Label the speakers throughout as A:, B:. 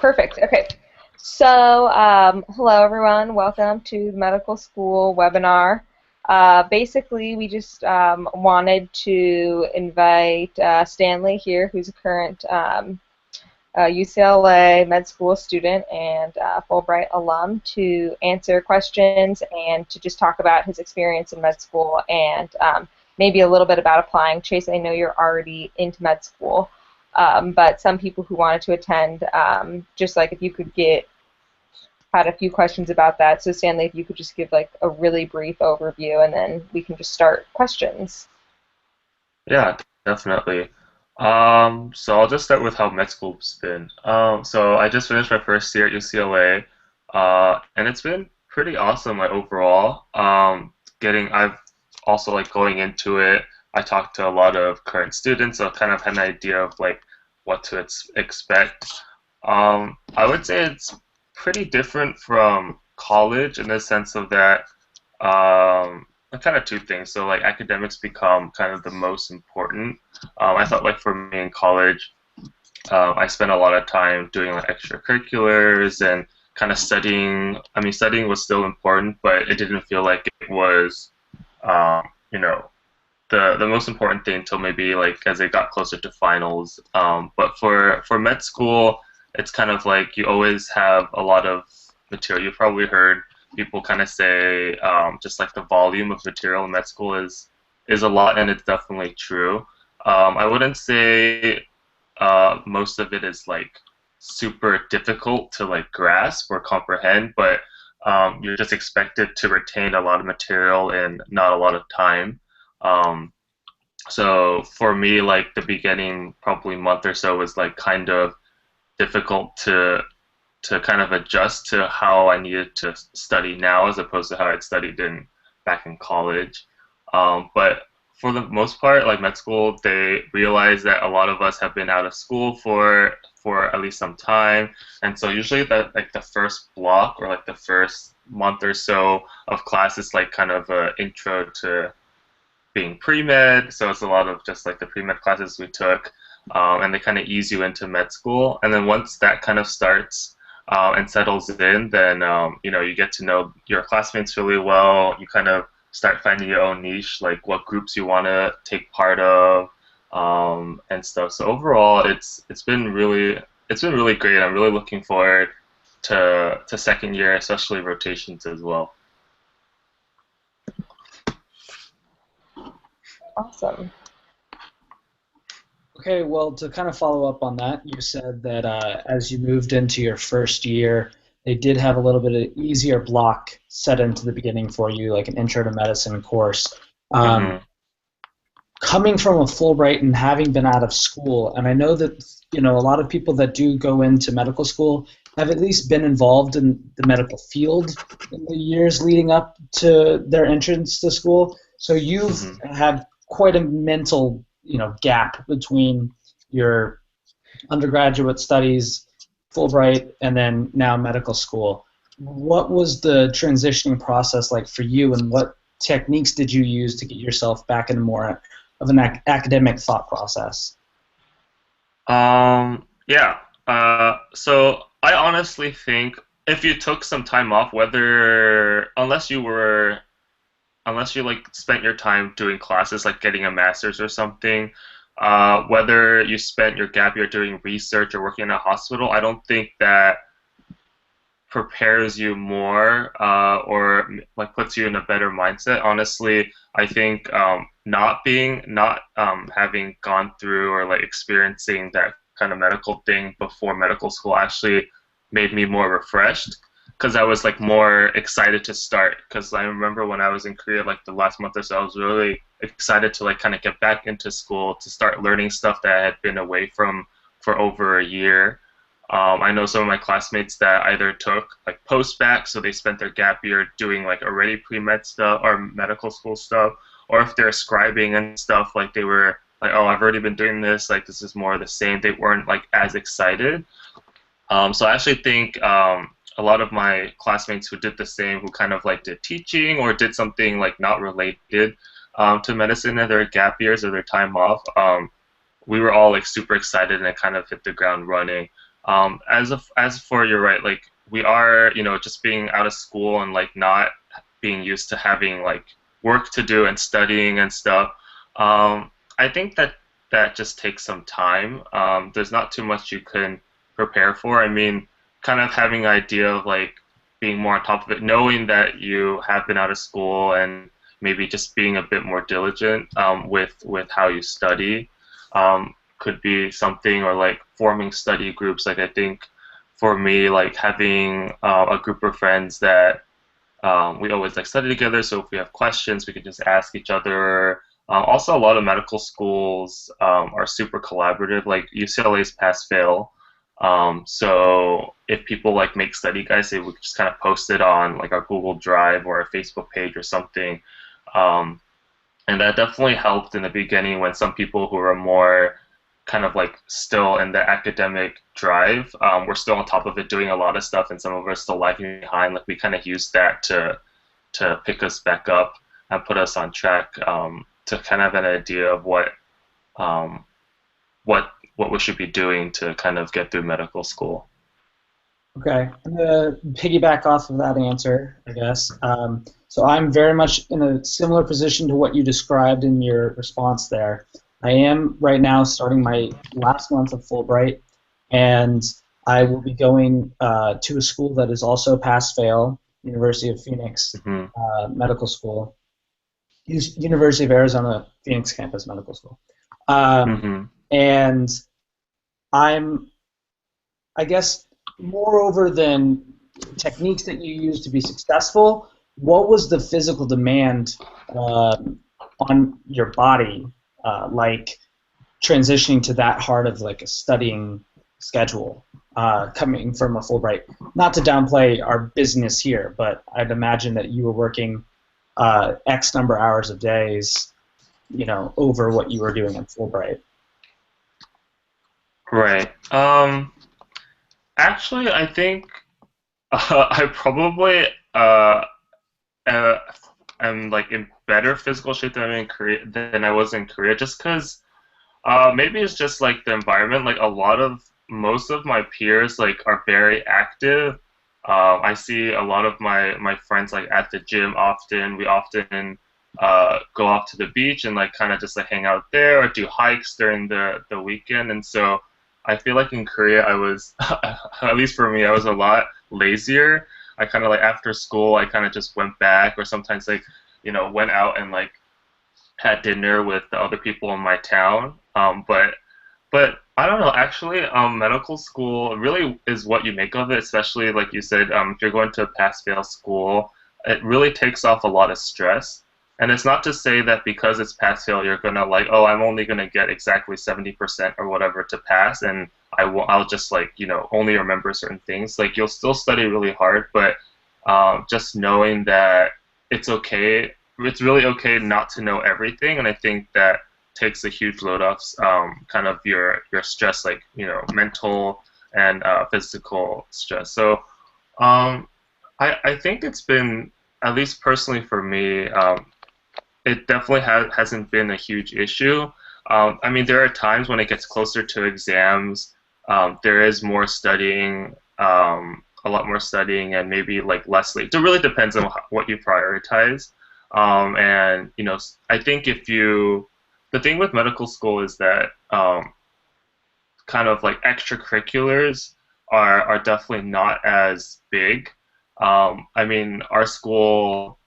A: Perfect. Okay. So, hello everyone. Welcome to the medical school webinar. Basically, we just wanted to invite Stanley here, who's a current UCLA med school student and Fulbright alum, to answer questions and to just talk about his experience in med school and maybe a little bit about applying. Chase, I know you're already into med school. But some people who wanted to attend, just like if you could had a few questions about that. So Stanley, if you could just give like a really brief overview, and then we can just start questions.
B: Yeah, definitely. So I'll just start with how med school's been. So I just finished my first year at UCLA, and it's been pretty awesome, like overall. I've also like going into it, I talked to a lot of current students, so I kind of had an idea of like what to expect. I would say it's pretty different from college in the sense of that. Kind of two things. So like academics become kind of the most important. I thought like for me in college, I spent a lot of time doing like extracurriculars and kind of studying. I mean, studying was still important, but it didn't feel like it was, um, you know, the most important thing until maybe like as it got closer to finals. But for med school, it's kind of like you always have a lot of material. You probably heard people kind of say just like the volume of material in med school is a lot, and it's definitely true. I wouldn't say most of it is like super difficult to like grasp or comprehend, but you're just expected to retain a lot of material in not a lot of time. Um, so for me, like the beginning probably month or so was like kind of difficult to kind of adjust to how I needed to study now as opposed to how I'd studied in back in college. But for the most part, like med school, they realize that a lot of us have been out of school for at least some time, and so usually the like the first block or like the first month or so of class is like kind of a intro to being pre-med, so it's a lot of just like the pre-med classes we took, and they kind of ease you into med school. And then once that kind of starts and settles in, then you get to know your classmates really well. You kind of start finding your own niche, like what groups you want to take part of, and stuff. So overall, it's been really great. I'm really looking forward to second year, especially rotations as well.
A: Awesome.
C: Okay, well, to kind of follow up on that, you said that as you moved into your first year, they did have a little bit of easier block set into the beginning for you, like an intro to medicine course. Um,
B: hmm
C: Coming from a Fulbright and having been out of school, and I know that a lot of people that do go into medical school have at least been involved in the medical field in the years leading up to their entrance to school. So you've
B: hmm
C: had quite a mental, gap between your undergraduate studies, Fulbright, and then now medical school. What was the transitioning process like for you, and what techniques did you use to get yourself back into more of an academic thought process?
B: Yeah. So I honestly think if you took some time off, whether unless you like spent your time doing classes like getting a master's or something, whether you spent your gap year doing research or working in a hospital, I don't think that prepares you more or like puts you in a better mindset. Honestly, I think not having gone through or like experiencing that kind of medical thing before medical school actually made me more refreshed because I was like more excited to start. Because I remember when I was in Korea, like the last month or so, I was really excited to like kind of get back into school to start learning stuff that I had been away from for over a year. I know some of my classmates that either took like post back, so they spent their gap year doing like already pre-med stuff or medical school stuff, or if they're scribing and stuff, like they were like, oh, I've already been doing this, like this is more of the same. They weren't like as excited. So I actually think a lot of my classmates who did the same, who kind of like did teaching or did something like not related to medicine in their gap years or their time off, we were all like super excited and it kind of hit the ground running. As for you're right, like we are, just being out of school and like not being used to having like work to do and studying and stuff. I think that that just takes some time. There's not too much you can prepare for. I mean, kind of having an idea of like being more on top of it, knowing that you have been out of school and maybe just being a bit more diligent with how you study could be something, or like forming study groups. Like I think for me, like having a group of friends that we always like study together. So if we have questions, we can just ask each other. Also, a lot of medical schools are super collaborative. Like UCLA's pass fail. So if people like make study guides, they would just kind of post it on like our Google Drive or a Facebook page or something. Um, and that definitely helped in the beginning when some people who are more kind of like still in the academic drive were still on top of it doing a lot of stuff, and some of us still lagging behind. Like we kind of used that to pick us back up and put us on track to kind of have an idea of um, what we should be doing to kind of get through medical school.
C: Okay, I'm gonna piggyback off of that answer, I guess. So I'm very much in a similar position to what you described in your response there. I am right now starting my last month of Fulbright, and I will be going to a school that is also pass-fail, University of Phoenix
B: Hmm.
C: Medical School, University of Arizona Phoenix Campus Medical School. Um,
B: Hmm.
C: and I'm, I guess, moreover than techniques that you use to be successful, what was the physical demand on your body, like transitioning to that hard of like a studying schedule, coming from a Fulbright? Not to downplay our business here, but I'd imagine that you were working X number of hours of days, over what you were doing in Fulbright.
B: Right. Actually, I think I probably uh, am like in better physical shape than I was in Korea, just because maybe it's just like the environment. Like most of my peers like are very active. I see a lot of my friends like at the gym often. We often go off to the beach and like kind of just like hang out there or do hikes during the weekend. And so I feel like in Korea I was at least for me I was a lot lazier. I kind of like after school I kind of just went back, or sometimes like went out and like had dinner with the other people in my town. But I don't know. Actually, medical school really is what you make of it. Especially like you said, if you're going to a pass-fail school, it really takes off a lot of stress. And it's not to say that because it's pass-fail, you're gonna like, oh, I'm only gonna get exactly 70% or whatever to pass, and I'll just like only remember certain things. Like you'll still study really hard, but just knowing that it's okay. It's really okay not to know everything, and I think that takes a huge load off kind of your stress, like mental and physical stress. So I think it's been, at least personally for me, it definitely hasn't been a huge issue. I mean, there are times when it gets closer to exams, there is more studying, a lot more studying, and maybe like less late. It really depends on what you prioritize. And I think the thing with medical school is that kind of like extracurriculars are definitely not as big. I mean, our school,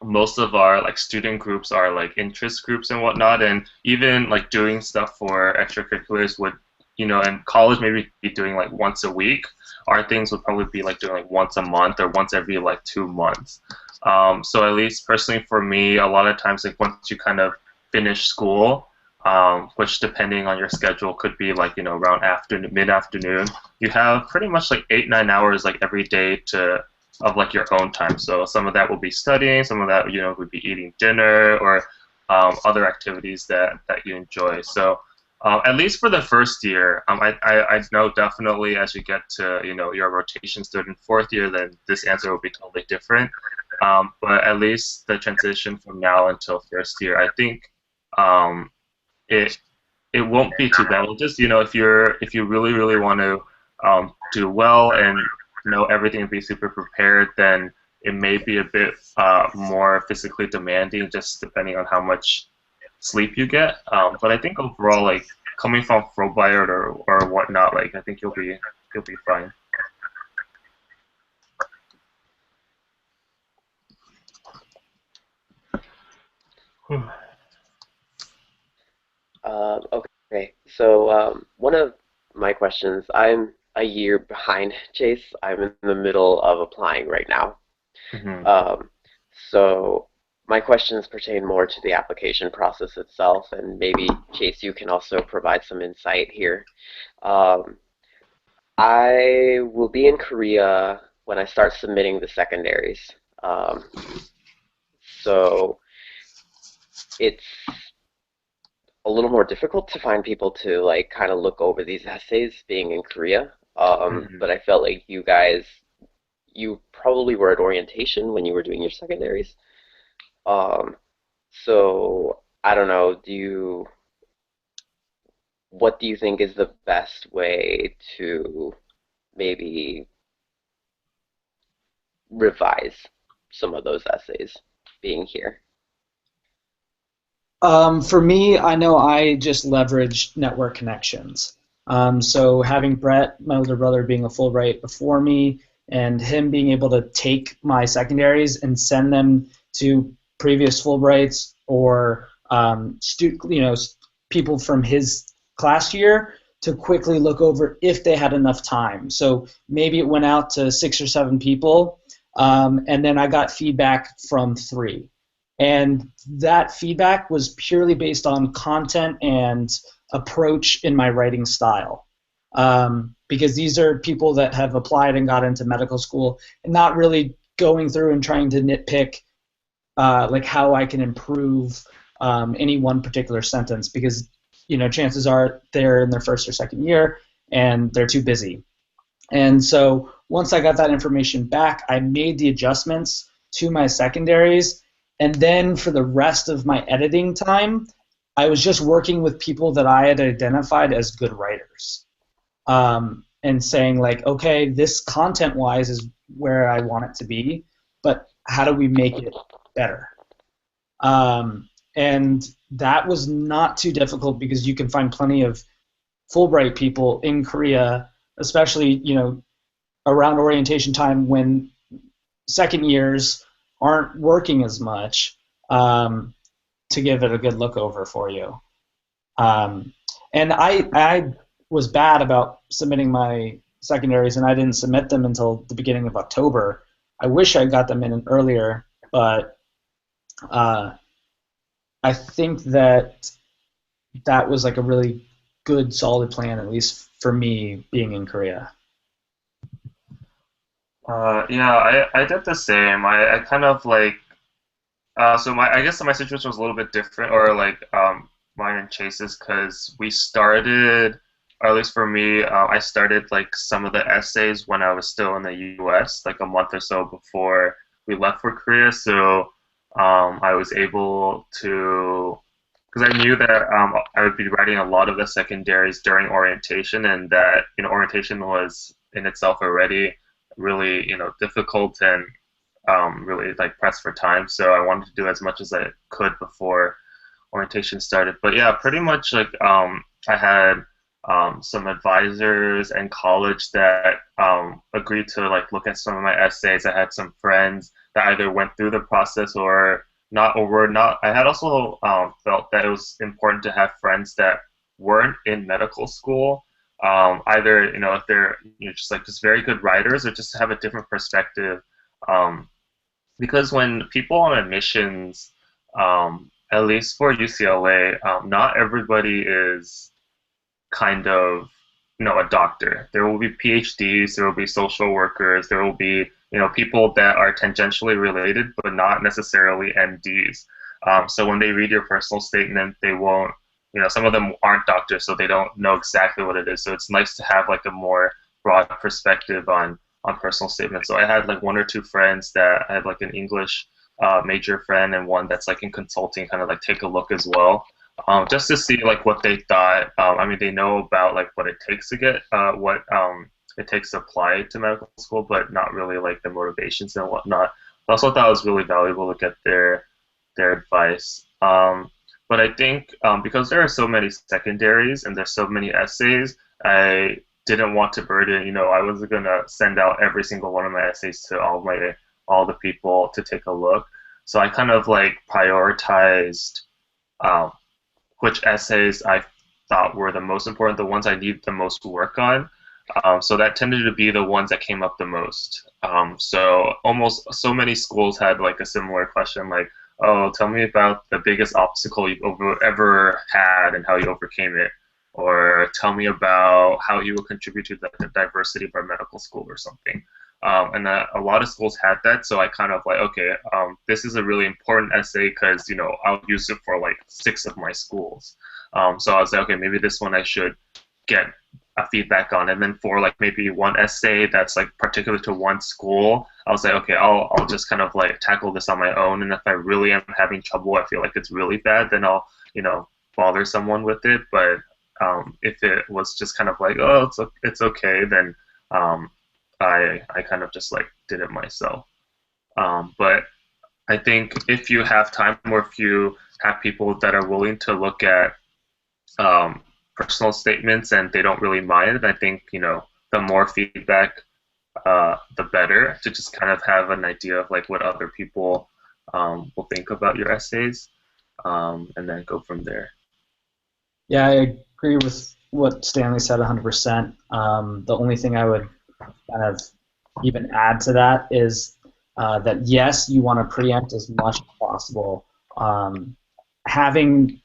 B: most of our like student groups are like interest groups and whatnot, and even like doing stuff for extracurriculars would, in college maybe be doing like once a week. Our things would probably be like doing like once a month or once every like 2 months. So at least personally for me, a lot of times like once you kind of finish school, which depending on your schedule could be like around afternoon, mid-afternoon, you have pretty much like 8-9 hours like every day of like your own time. So some of that will be studying, some of that would be eating dinner or other activities that you enjoy. So at least for the first year, I know definitely as you get to your rotations third and fourth year, then this answer will be totally different. But at least the transition from now until first year, I think it it won't be too bad. It'll just if you really really want to do well and know everything and be super prepared, then it may be a bit more physically demanding, just depending on how much sleep you get. But I think overall, like coming from Fulbright or whatnot, like I think you'll be fine.
D: Okay, so one of my questions, I'm a year behind Chase. I'm in the middle of applying right now.
B: Hmm.
D: Um, so my questions pertain more to the application process itself, and maybe Chase, you can also provide some insight here. Um, I will be in Korea when I start submitting the secondaries. Um, so it's a little more difficult to find people to like kind of look over these essays being in Korea.
B: Hmm.
D: But I felt like you guys, you probably were at orientation when you were doing your secondaries. Um, so I don't know, what do you think is the best way to maybe revise some of those essays being here?
C: For me, I know I just leveraged network connections. So having Brett, my older brother, being a Fulbright before me, and him being able to take my secondaries and send them to previous Fulbrights or people from his class year to quickly look over if they had enough time. So maybe it went out to 6 or 7 people, and then I got feedback from 3. And that feedback was purely based on content and approach in my writing style. Because these are people that have applied and got into medical school and not really going through and trying to nitpick like how I can improve any one particular sentence because chances are they're in their first or second year and they're too busy. And so once I got that information back, I made the adjustments to my secondaries. And then for the rest of my editing time, I was just working with people that I had identified as good writers and saying, like, okay, this content-wise is where I want it to be, but how do we make it better? And that was not too difficult because you can find plenty of Fulbright people in Korea, especially, around orientation time when second years aren't working as much to give it a good look over for you. Um, and I was bad about submitting my secondaries, and I didn't submit them until the beginning of October. I wish I got them in earlier, but I think that was like a really good, solid plan, at least for me being in Korea.
B: Yeah, I did the same. I kind of like so I guess my situation was a little bit different, or like mine and Chase's, because we started, or at least for me, I started like some of the essays when I was still in the U.S., like a month or so before we left for Korea. So I was able to, because I knew that I would be writing a lot of the secondaries during orientation, and that orientation was in itself already really difficult and really like pressed for time. So I wanted to do as much as I could before orientation started. But yeah, pretty much like I had some advisors in college that agreed to like look at some of my essays. I had some friends that either went through the process or not, or were not. I had also felt that it was important to have friends that weren't in medical school. Either if they're just very good writers, or just have a different perspective. Um, because when people on admissions, at least for UCLA, not everybody is kind of a doctor. There will be PhDs, there will be social workers, there will be people that are tangentially related but not necessarily MDs. So when they read your personal statement, they won't. Some of them aren't doctors, so they don't know exactly what it is. So it's nice to have like a more broad perspective on personal statements. So I had like 1 or 2 friends that I had like an English major friend and one that's like in consulting, kind of like take a look as well, just to see like what they thought. I mean, they know about like what it takes to get what it takes to apply to medical school, but not really like the motivations and whatnot. I also thought it was really valuable to get their advice. But I think because there are so many secondaries and there's so many essays, I didn't want to burden. I wasn't gonna send out every single one of my essays to all the people to take a look. So I kind of like prioritized um, which essays I thought were the most important, the ones I need the most work on. So that tended to be the ones that came up the most. So almost so many schools had like a similar question, like, "Oh, tell me about the biggest obstacle you've ever had and how you overcame it," or "Tell me about how you will contribute to the diversity of our medical school," or something. And a lot of schools had that, so I kind of like, okay, this is a really important essay because I'll use it for like 6 of my schools. So I was like, okay, maybe this one I should get a feedback on, and then for like maybe one essay that's like particular to one school, I was like, okay, I'll just kind of like tackle this on my own, and if I really am having trouble, I feel like it's really bad, then I'll bother someone with it. But if it was just kind of like, oh, it's okay, then I kind of just like did it myself. But I think if you have time, or if you have people that are willing to look at personal statements and they don't really mind, I think the more feedback, the better. To just kind of have an idea of like what other people will think about your essays, and then go from there.
C: Yeah, I agree with what Stanley said 100%. The only thing I would kind of even add to that is that yes, you want to preempt as much as possible. Having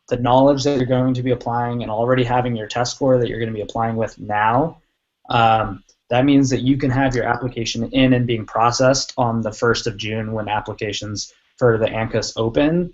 C: the knowledge that you're going to be applying and already having your test score that you're going to be applying with now, that means that you can have your application in and being processed on the 1st of June when applications for the ANCUS open.